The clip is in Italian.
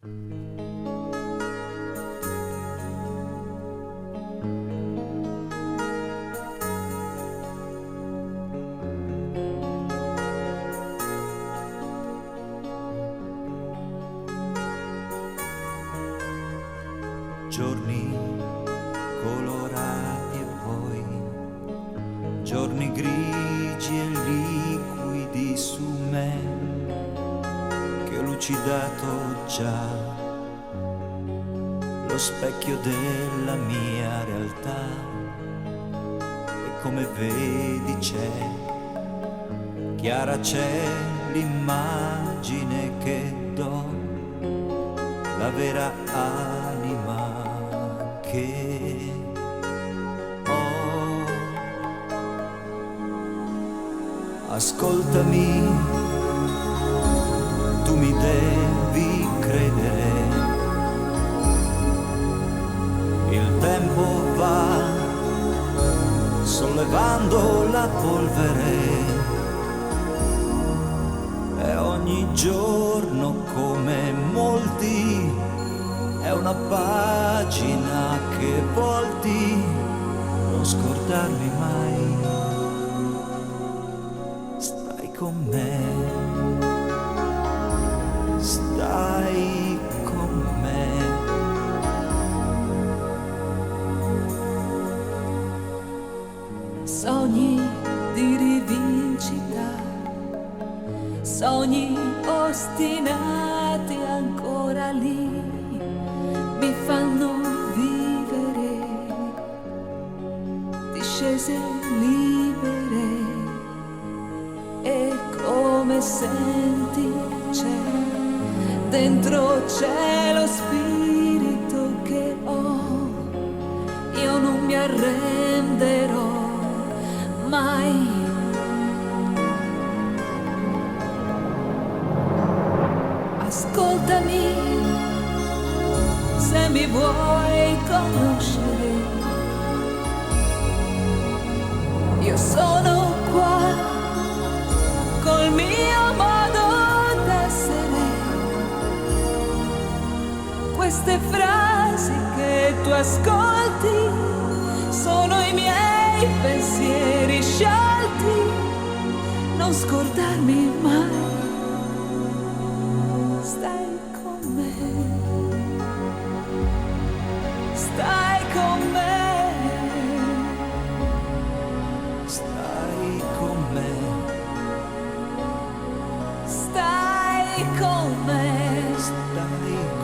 Giorni colorati e poi giorni grigi e liquidi su me, che ho lucidato già lo specchio della mia realtà, e come vedi chiara c'è l'immagine che do, la vera anima che ho. Ascoltami, tu mi devi credere, il tempo va sollevando la polvere e ogni giorno, come molti, è una pagina che volti, non scordarmi mai. Stai con me, stai con me. Sogni di rivincita, sogni ostinati ancora lì, mi fanno vivere discese libere, e come senti dentro c'è lo spirito che ho, io non mi arrenderò mai. Ascoltami, se mi vuoi conoscere, io sono qua col mio modo d'essere. Queste frasi che tu ascolti sono i miei pensieri sciolti, non scordarmi mai. Stai con me, stai con me, Stai con me, stai con me, stai con me.